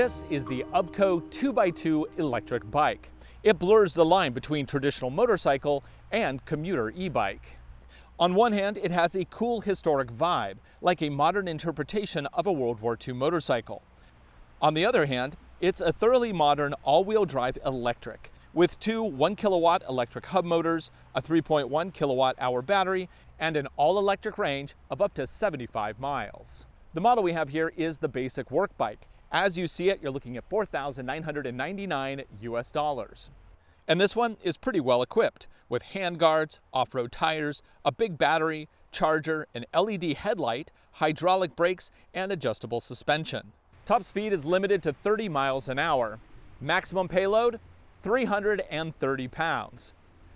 This is the Ubco 2x2 electric bike. It blurs the line between traditional motorcycle and commuter e-bike. On one hand, it has a cool historic vibe, like a modern interpretation of a World War II motorcycle. On the other hand, it's a thoroughly modern all-wheel drive electric, with two 1 kilowatt electric hub motors, a 3.1 kilowatt hour battery, and an all-electric range of up to 75 miles. The model we have here is the basic work bike. As you see it, you're looking at $4,999 US. And this one is pretty well equipped with handguards, off-road tires, a big battery, charger, an LED headlight, hydraulic brakes, and adjustable suspension. Top speed is limited to 30 miles an hour. Maximum payload, 330 pounds.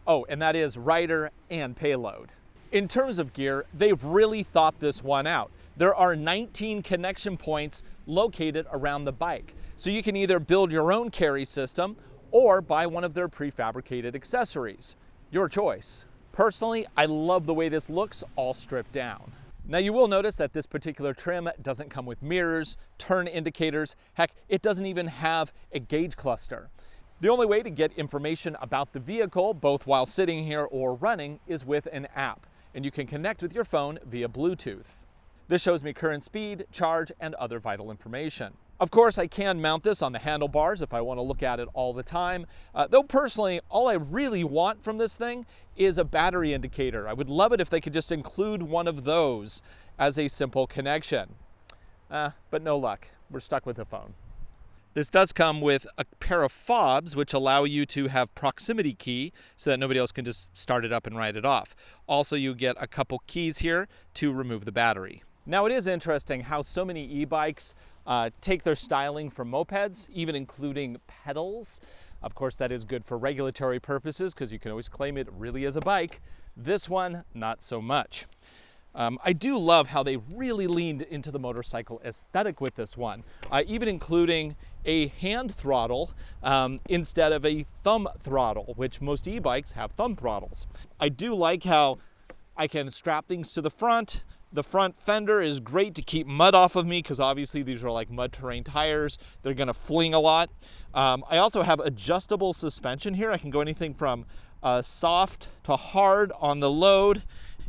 Oh, and that is rider and payload. In terms of gear, they've really thought this one out. There are 19 connection points located around the bike. So you can either build your own carry system or buy one of their prefabricated accessories. Your choice. Personally, I love the way this looks all stripped down. Now you will notice that this particular trim doesn't come with mirrors, turn indicators, heck, it doesn't even have a gauge cluster. The only way to get information about the vehicle, both while sitting here or running, is with an app, and you can connect with your phone via Bluetooth. This shows me current speed, charge, and other vital information. Of course, I can mount this on the handlebars if I want to look at it all the time. Though personally, all I really want from this thing is a battery indicator. I would love it if they could just include one of those as a simple connection. But no luck. We're stuck with the phone. This does come with a pair of fobs, which allow you to have proximity key so that nobody else can just start it up and write it off. Also, you get a couple keys here to remove the battery. Now, it is interesting how so many e-bikes take their styling from mopeds, even including pedals. Of course, that is good for regulatory purposes because you can always claim it really is a bike. This one, not so much. I do love how they really leaned into the motorcycle aesthetic with this one, even including a hand throttle instead of a thumb throttle, which most e-bikes have thumb throttles. I do like how I can strap things to the front. The front fender is great to keep mud off of me because obviously these are like mud terrain tires. They're gonna fling a lot. I also have adjustable suspension here. I can go anything from soft to hard on the load.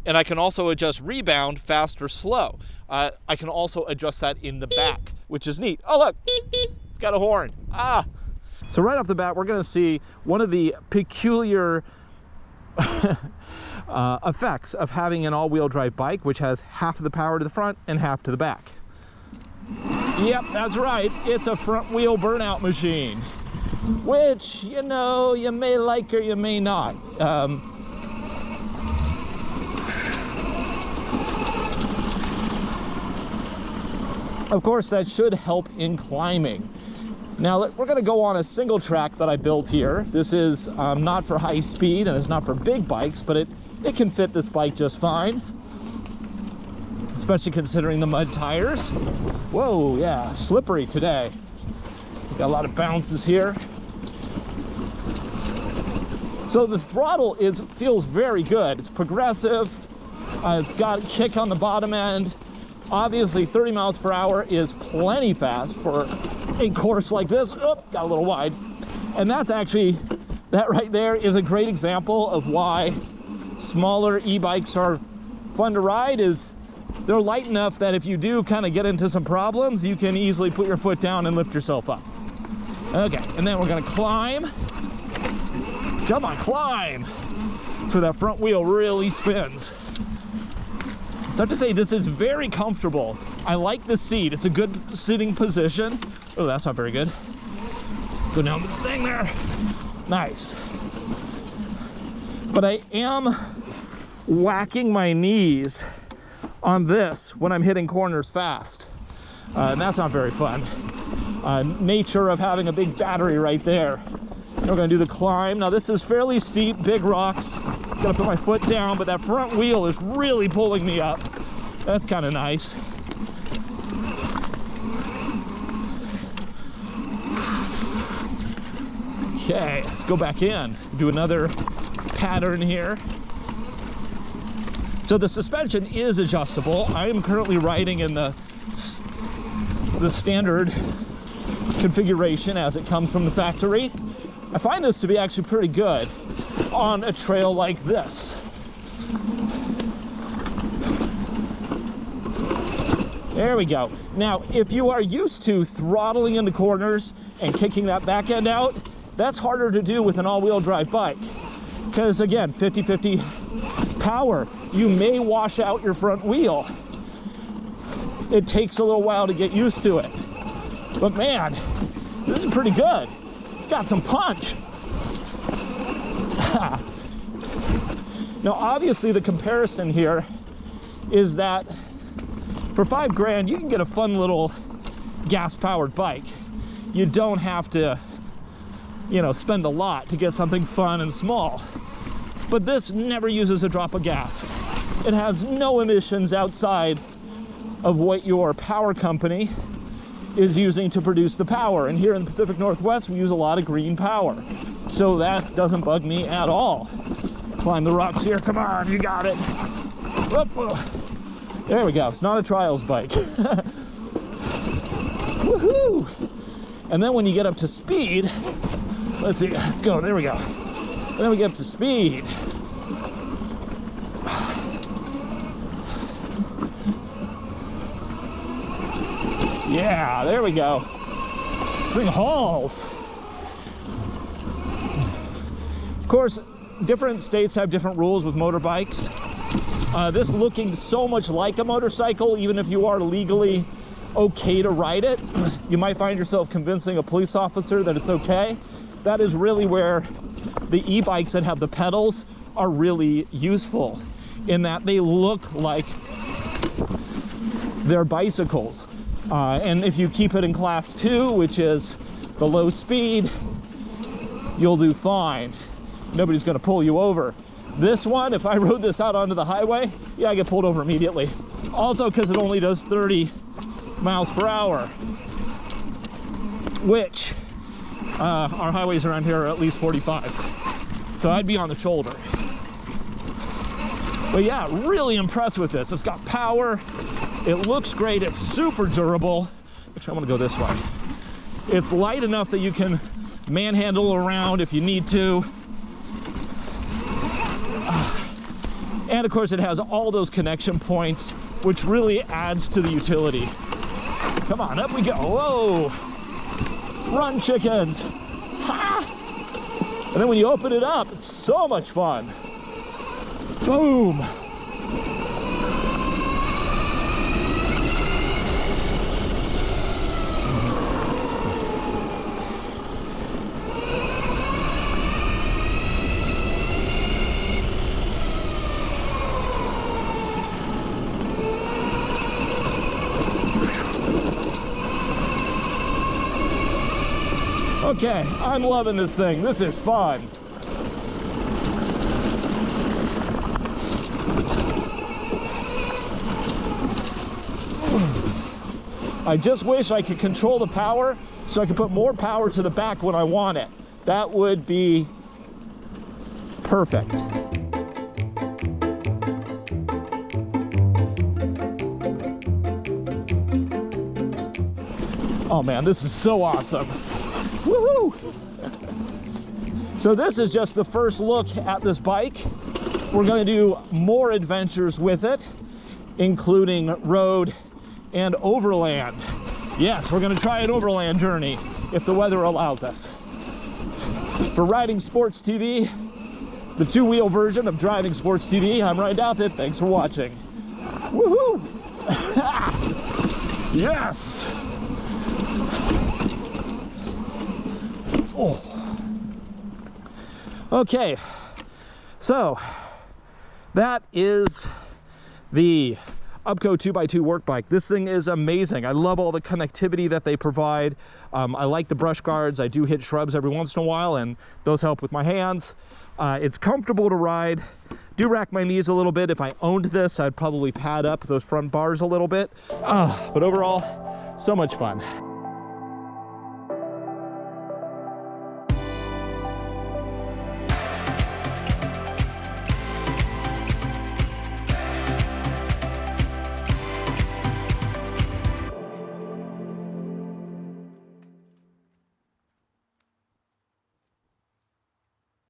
And I can also adjust rebound, fast or slow. I can also adjust that in the back, which is neat. Oh look, it's got a horn. So right off the bat, we're gonna see one of the peculiar effects of having an all-wheel drive bike, which has half of the power to the front and half to the back. Yep, that's right, it's a front wheel burnout machine, which, you know, you may like or you may not. Of course, that should help in climbing. Now, we're going to go on a single track that I built here. This is not for high speed and it's not for big bikes, but it can fit this bike just fine, especially considering the mud tires. Whoa, yeah, slippery today. Got a lot of bounces here. So the throttle feels very good. It's progressive. It's got a kick on the bottom end. Obviously 30 miles per hour is plenty fast for a course like this. Oh, got a little wide. And that's actually, that right there is a great example of why smaller e-bikes are fun to ride. Is they're light enough that if you do kind of get into some problems, you can easily put your foot down and lift yourself up. Okay, and then we're gonna climb. Come on, climb. So that front wheel really spins. So I have to say, this is very comfortable. I like the seat. It's a good sitting position. Oh, that's not very good. Go down the thing there. Nice. But I am whacking my knees on this when I'm hitting corners fast. And that's not very fun. Nature of having a big battery right there. And we're gonna do the climb. Now this is fairly steep, big rocks. Gotta put my foot down, but that front wheel is really pulling me up. That's kind of nice. Okay, let's go back in. Do another pattern here. So the suspension is adjustable. I am currently riding in the standard configuration as it comes from the factory. I find this to be actually pretty good on a trail like this. There we go. Now, if you are used to throttling into corners and kicking that back end out, that's harder to do with an all-wheel drive bike. Because again, 50-50 power, you may wash out your front wheel. It takes a little while to get used to it. But man, this is pretty good. It's got some punch. Now, obviously the comparison here is that for $5 grand, you can get a fun little gas-powered bike. You don't have to, you know, spend a lot to get something fun and small. But this never uses a drop of gas. It has no emissions outside of what your power company is using to produce the power. And here in the Pacific Northwest, we use a lot of green power. So that doesn't bug me at all. Climb the rocks here, come on, you got it. Whoop. There we go, it's not a trials bike. Woohoo! And then when you get up to speed, let's see, let's go, there we go. And then we get up to speed. Yeah, there we go. Thing hauls. Of course, different states have different rules with motorbikes. This looking so much like a motorcycle, even if you are legally okay to ride it, you might find yourself convincing a police officer that it's okay. That is really where the e-bikes that have the pedals are really useful, in that they look like they're bicycles. And if you keep it in class 2, which is the low speed, you'll do fine. Nobody's going to pull you over. This one, if I rode this out onto the highway, yeah, I get pulled over immediately. Also because it only does 30 miles per hour, which our highways around here are at least 45. So I'd be on the shoulder. But yeah, really impressed with this. It's got power. It looks great. It's super durable. Actually, I'm gonna go this way. It's light enough that you can manhandle around if you need to. And of course, it has all those connection points, which really adds to the utility. Come on, up we go. Whoa! Run, chickens! Ha! And then when you open it up, it's so much fun. Boom! Okay, I'm loving this thing. This is fun. I just wish I could control the power so I could put more power to the back when I want it. That would be perfect. Oh man, this is so awesome. Woohoo! So this is just the first look at this bike. We're going to do more adventures with it, including road and overland. Yes, we're going to try an overland journey if the weather allows us. For Riding Sports TV, the two-wheel version of Driving Sports TV, I'm Ryan Douthit. Thanks for watching. Woohoo! Yes! Oh. Okay, so that is the Ubco 2x2 work bike. This thing is amazing. I love all the connectivity that they provide. I like the brush guards. I do hit shrubs every once in a while, and those help with my hands. It's comfortable to ride. Do rack my knees a little bit. If I owned this, I'd probably pad up those front bars a little bit. But overall, so much fun.